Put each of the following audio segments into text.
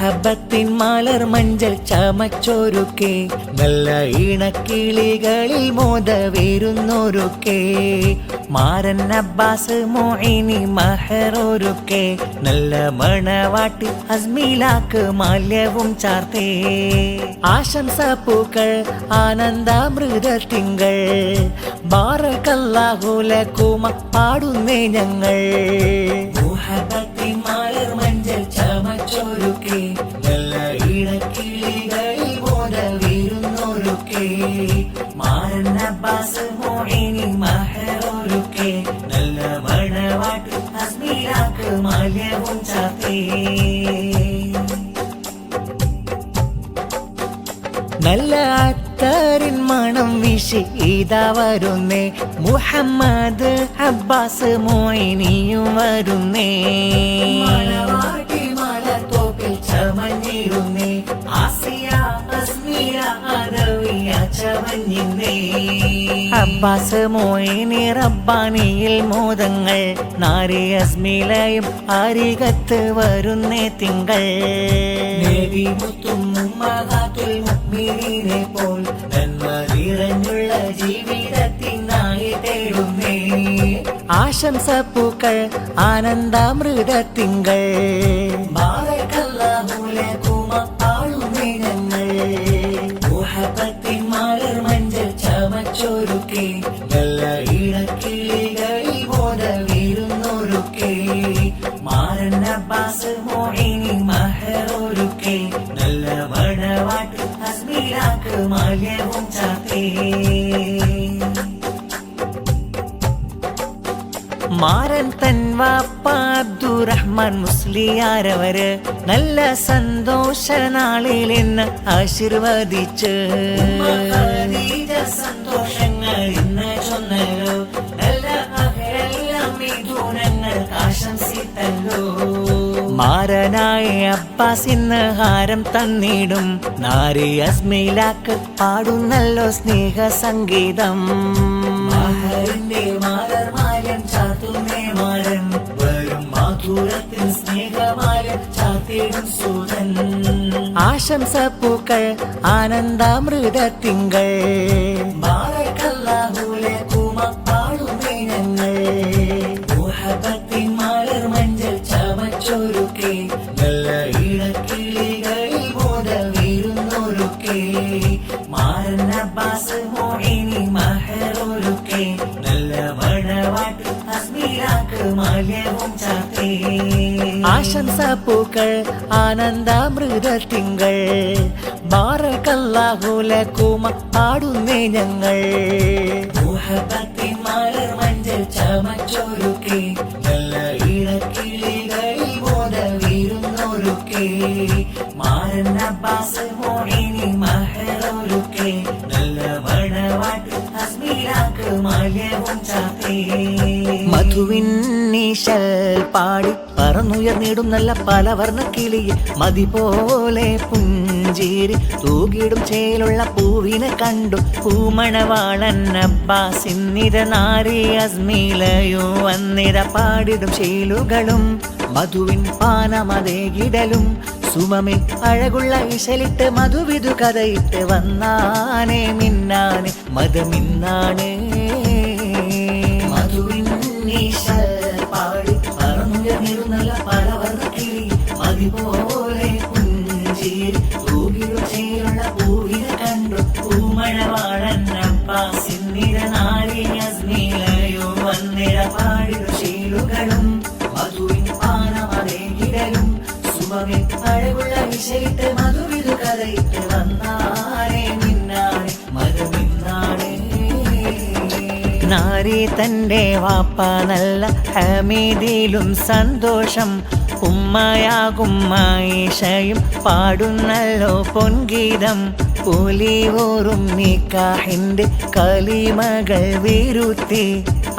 മുഹബത്തിൻ മലർ മഞ്ചൽ ചമച്ചോരുക്കേ നല്ല ഈണക്കിളികളിൽ മോദവേരുന്നോരുക്കേ മാരൻ അബ്ബാസ് മോഹിനി മഹറോരുക്കേ നല്ല മണവാട്ടി അസ്മീലാക്ക് മാല്യവും ചാർത്തേ ആശംസ പൂക്കൾ ആനന്ദാമൃതത്തിങ്കൾ ബാറകല്ലാഹു ലകുമ പാടുന്നേ ഞങ്ങൾ മുഹബത്തിൻ മലർ മഞ്ചൽ ചമച്ചോരുക്കേ നല്ല ഈണക്കിളികളിൽ മോദവേരുന്നോരുക്കേ മാരൻ അബ്ബാസ് മോഹിനി മഹറോരുക്കേ നല്ല മണവാട്ടി അസ്മീലാക്ക് മാല്യവും ചാർത്തേ നല്ല അത്തറിൻ മണം വീശി ഇതാ വരുന്നേ മുഹമ്മദ് അബ്ബാസ് മോഹിനിയും വരുന്നേ മണവാട്ടി മലത്തോപ്പിൽ ചമഞ്ഞിരുന്നേ ആസിയ അസ്മിയ അദവിയ ചമഞ്ഞിരുന്നേ അബ്ബാസ് മോഹിനി റബ്ബാനിയിൽ മോദങ്ങൾ നാരി അസ്മിലയും അരികത്ത് വരുന്നേ തിങ്കൾ നബി മുത്തും ഉമ്മഹാത്തുൽ മുഅ്മിനീനെ പോൽ നന്മ നിറഞ്ഞുള്ള ജീവിതത്തിനായി തേടുന്നേ ആശംസ പൂക്കൾ ആനന്ദാമൃതത്തിങ്കൾ ബാറകല്ലാഹു ലകുമ പാടുന്നേ ഞങ്ങൾ മുഹബത്തിൻ മലർ മഞ്ചൽ ചമച്ചോരുക്കേ നല്ല ഈണക്കിളികളിൽ മോദവേരുന്നോരുക്കേ മാരൻ അബ്ബാസ് മോഹിനി മഹറോരുക്കേ നല്ല മണവാട്ടി അസ്മീലാക്ക് മാല്യവും ചാർത്തേ മാരൻ തൻവാപ്പ അബ്ദുറഹ്മാൻ മുസ്ലിയാരവര് നല്ല സന്തോഷ നാളിൽ ഇന്ന് ആശീർവദിച്ച് സന്തോഷങ്ങൾ ഇന്ന് ചൊന്നല്ലോ നല്ല അഹ്റെല്ലാം മിഥുനങ്ങൾ ആശംസിത്തല്ലോ മാരനായ അബ്ബാസ് ഇന്ന് ഹാരം തന്നിടും നാരി അസ്മീലാക്ക് പാടുന്നല്ലോ സ്നേഹ സംഗീതം മഹറിന്റെ മാലർമാലം ചാത്തുന്നേ മാരൻ വരും മാധുരത്തിൽ സ്നേഹമാലം ചാത്തിടും സൂതൻ ആശംസ പൂക്കൾ ആനന്ദാമൃതത്തിങ്കൾ ബാറകല്ലാഹു ലകുമ പാടുന്നേ ഞങ്ങൾ മുഹബത്തിൻ മലർ മഞ്ചൽ ചമച്ചോരുക്കേ നല്ല ഈണക്കിളികളിൽ മോദവേരുന്നോരുക്കേ മാരൻ അബ്ബാസ് മോഹിനി മഹറോരുക്കേ നല്ല മണവാട്ടി അസ്മീലാക്ക് മാല്യവും ചാർത്തേ ആശംസ പൂക്കൾ ആനന്ദാമൃതത്തിങ്കൾ ബാറകല്ലാഹു ലകുമ പാടുന്നേ ഞങ്ങൾ മുഹബത്തിൻ മലർ മഞ്ചൽ ചമച്ചോരുക്കേ നല്ല ഈണക്കിളികളിൽ മോദവേരുന്നോരുക്കേ മാരൻ അബ്ബാസ് മോഹിനി മഹറോരുക്കേ നല്ല മണവാട്ടി അസ്മീലാക്ക് മാല്യവും ചാർത്തേ മധുവിൻ നീശൽ പാടി പറന്നുയർന്നിടും നല്ല പലവർണ്ണ കിളിയെ മതി പോലെ പുഞ്ചിരി തൂകിടും ചേലുള്ള പൂവിനെ കണ്ടു പൂമണവാളൻ അബ്ബാസിന്നിത നാരി അസ്മീലയോ വന്നിത പാടിടും ശീലുകളും മധുവിൻ പാനമതേകിടലും സുമമിൽ അഴകുള്ള ഇശലിട്ട് മധുവിധു കഥയിട്ട് വന്നാനേ മിന്നാനെ മതമിന്നാണേ മധുവിൻ നീശൽ പാടി പറന്നുയർന്നിരുന്നല്ല പലവർണ്ണ കിളി മതിപോലെ പുഞ്ചിരി തൂകിടും ചേലുള്ള പൂവിനെ കണ്ടു പൂമഴവാളൻ അബ്ബാസിന്നിത നാരി അസ്മീലയോ വന്നിട പാടിടും ശീലുകളും മധുവിൻ പാനമതേകിടലും സുമമിൽ അഴകുള്ള വിശയിട്ട് മധുവിധു കഥയിട്ട് വന്നാനേ മിന്നാനെ മതമിന്നാണേ നാരി തന്റെ വാപ്പ നല്ല ഹമീദിലും സന്തോഷം ഉമ്മയാകും ആയിഷയും പാടുന്നല്ലോ പൊൻഗീതം പുലിവോറും നിക്കാഹിന്റെ കലിമകൾ വിരുത്തി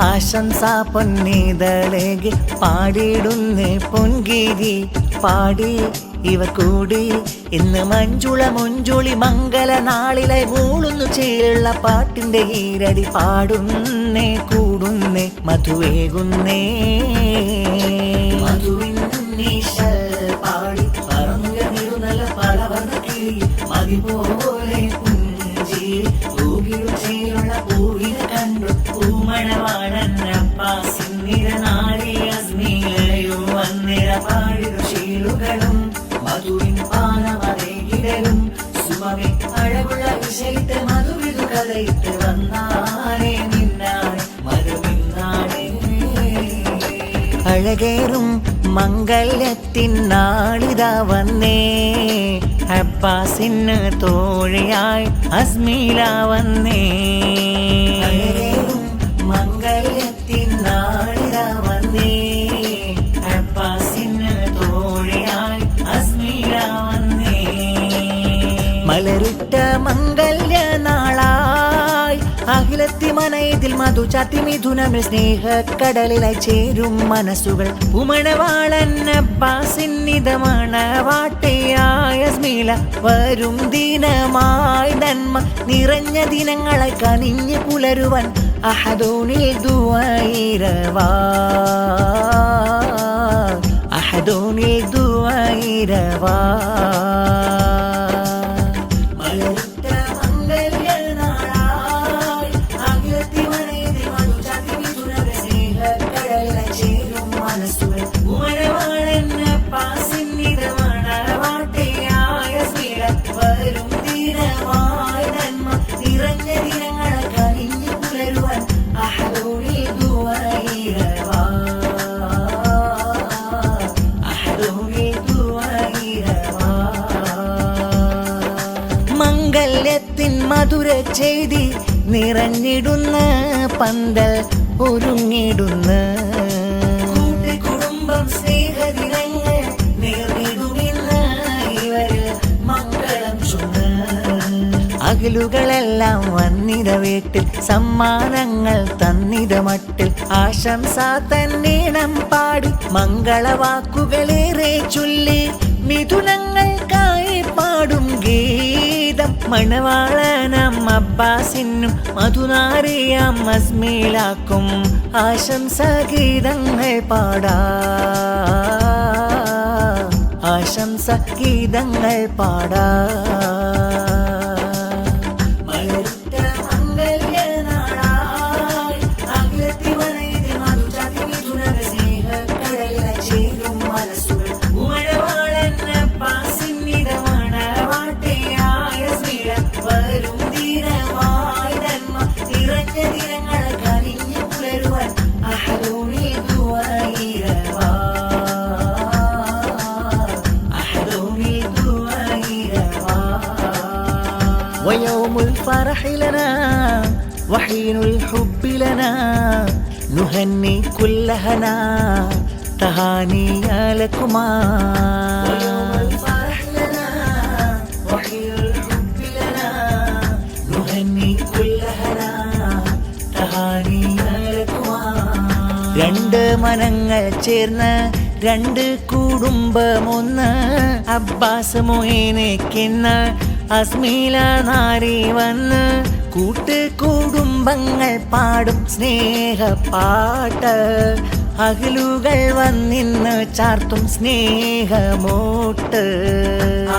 ആശംസ പൊന്നിതളകി പാടിടുന്നേ പൊൻഗീതി പാടി ഇവ കൂടി ഇന്ന് മഞ്ജുള മൊഞ്ചുളി മംഗല നാളിലായി മൂളുന്നു ചേലുള്ള പാട്ടിന്റെ ഈരടി പാടുന്നേ കൂടുന്നേ പാടി പറഞ്ഞു അതുപോലെ പുഞ്ചിരി തൂകിടുചേലുള്ള പൂവിനെ കണ്ടു പൂമണവാളൻ അബ്ബാസിൻ നിരനാരി അസ്മീലയോ വന്നിര പാടിരു ശീലുകളും മധുവിൻ പാനമതേകിടലും സുമമേ അഴകുള്ള വിഷയത്തെ മധുവിതു കഥയിട്ട് വന്നാനേ നിന്നാണ് മധുവിന്നാണേ. അഴകേറും മംഗല്യത്തിൻ നാളിതാ വന്നേ അബ്ബാസിന് തോഴിയായി അസ്മീല വന്നേ. അഴകേറും മംഗല്യത്തിൻ നാളിതാ വന്നേ അബ്ബാസിന് തോഴിയായി അസ്മീല വന്നേ. മലരുറ്റ മംഗല്യ നാളായി അഖിലത്തി മനയതിൽ മധു ചാത്തി മിഥുനമിൽ സ്നേഹക്കടലിലായി ചേരും മനസ്സുകൾ ഉമണവാളൻ അബ്ബാസിന്നിതമണവാട്ടയായ അസ്മീല വരും ദിനമായി നന്മ നിറഞ്ഞ ദിനങ്ങളെ കനിഞ്ഞ് പുലരുവൻ അഹദോനിൽ ദുആയിരവാ അഹദോനിൽ ദുആയിരവാ. മംഗല്യത്തിൻ മധുര ചെയ്തി നിറഞ്ഞിടുന്ന പന്തൽ ഒരുങ്ങിടുന്ന കുടുംബം സ്നേഹദിനങ്ങൾ നേർന്നിടുമെന്ന് ഇവര് മംഗളം ചൊന്ന്. അകലുകളെല്ലാം വന്നിത വീട്ടിൽ സമ്മാനങ്ങൾ തന്നിത മട്ടിൽ ആശംസ തന്നീണം പാടി മംഗളവാക്കുകളേറെ ചൊല്ലി മിഥുനങ്ങൾക്കായി പാടും ഗീതം മണവാളനം അബ്ബാസിനും മധുനാരിയാം അസ്മീലാക്കും ആശംസ ഗീതങ്ങൾ പാടാ ആശംസ ഗീതങ്ങൾ പാടാ. ويوم الفرح لنا وحين الحب لنا نهني كل هنا تهانيا لكما. ويوم الفرح لنا وحين الحب لنا نهني كل هنا تهانيا لكما. രണ്ട് മനങ്ങൾ ചേർന്ന് രണ്ട് കുടുംബമൊന്ന് അബ്ബാസ് മൊയ്നയ്ക്കെന്ന് അസ്മീല നാരി വന്ന് കൂട്ട് കുടുംബങ്ങൾ പാടും സ്നേഹപ്പാട്ട് അകലുകൾ വന്നിന്ന് ചാർത്തും സ്നേഹമോട്ട്.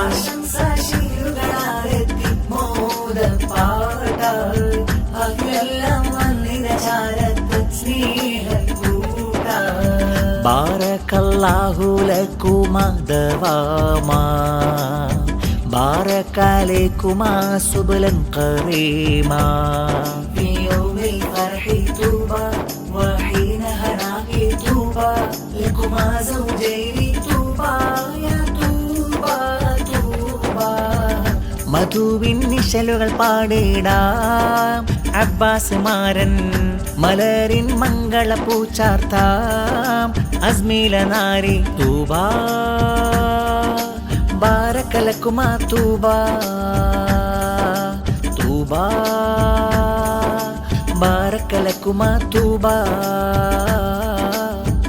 ആശംസാശീലുകളാലെത്തി മോദപ്പാട്ട് അകലെല്ലാം വന്നിന ചാരത്ത് സ്നേഹക്കൂട്ട. ബാറകല്ലാഹു ലക്കുമാ ദവാമാ بارك عليكما سبلا قريما في يوم الفرح توبى وحين هناك توبى لكما زوجين توبى يا توبى توبى. മധുവിൻ നിശലുകൾ പാടിടാം അബ്ബാസ് മാരൻ മലരിൻ മംഗള പൂച്ചാർത്താം അസ്മീല നാരി തൂബാ بارك لكما طوبى طوبى بارك لكما طوبى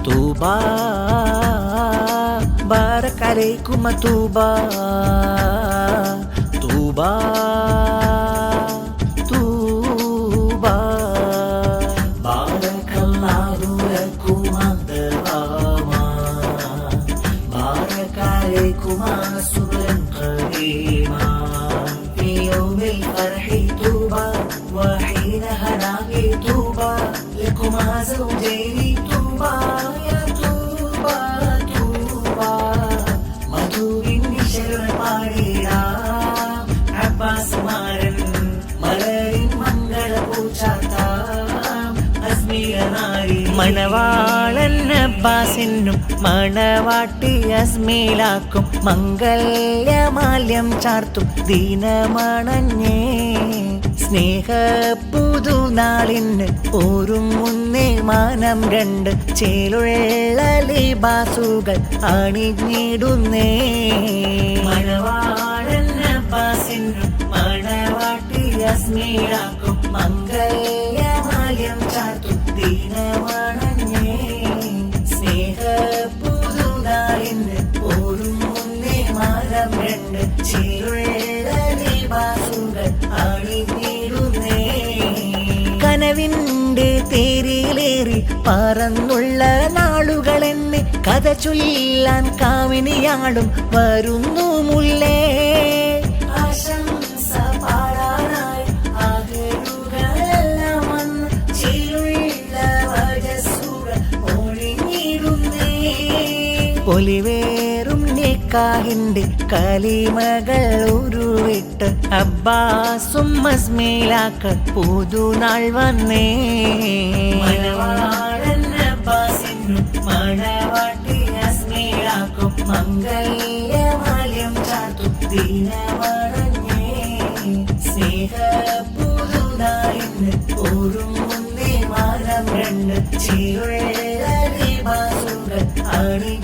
طوبى بارك عليكما طوبى طوبى طوبى. بارك الله لكما دواما بارك عليكما سبلا قريما. لكما زوجين طوبى يا طوبى طوبى മധുവിന്റെ ശരണം പാടിടാം അബ്ബാസ് മാരൻ മലരിൻ മംഗള പൂച്ചാത്താം അസ്മിയ നാരി മണവാളൻ അബ്ബാസിനും മണവാട്ടി അസ്മീലാക്കും മംഗല്യമാല്യം ചാർത്തും ദീനമണഞ്ഞേ സ്നേഹ പുതുനാളിന് ഒരുങ്ങുന്നേ മാനം രണ്ട് ചേലുള്ള ലിബാസുകൾ അണിഞ്ഞിടുന്നേ മണവാളൻ അബ്ബാസിനും മണവാട്ടി അസ്മീലാക്കും മംഗല്യമാല്യം ചാർത്തും ദീനമണഞ്ഞേ സ്നേഹ പുതുനാളിന് ഒരുങ്ങുന്നേ മാനം രണ്ട് ചേലുള്ള ലിബാസുകൾ അണിഞ്ഞിടുന്നേ കനവിന്റെ തേരിലേറി പറന്നുള്ള നാളുകളെന്നെ കഥ ചൊല്ലാൻ കാമിനിയാളും വരുന്നു മുല്ലേ ആശംസ പാടാനായി ആകരുകളെല്ലാം വന്ന് ചേലുള്ള വജസ്സുകൾ ഒളിഞ്ഞിടുന്നേ പൊലിവേറും നിക്കാഹിന്റെ കലിമകൾ ഉരുവിട്ട് അബ്ബാസും അസ്മീലാക്ക പുതുനാൾ വന്നേ മണവാളൻ അബ്ബാസിനും മണവാട്ടി അസ്മീലാക്കും മംഗല്യമാല്യം ചാർത്തും ദീനമണഞ്ഞേ സ്നേഹ പുതുനാളിന് ഒരുങ്ങുന്നേ മാനം രണ്ട് ചേലുള്ള ലിബാസുകൾ അണി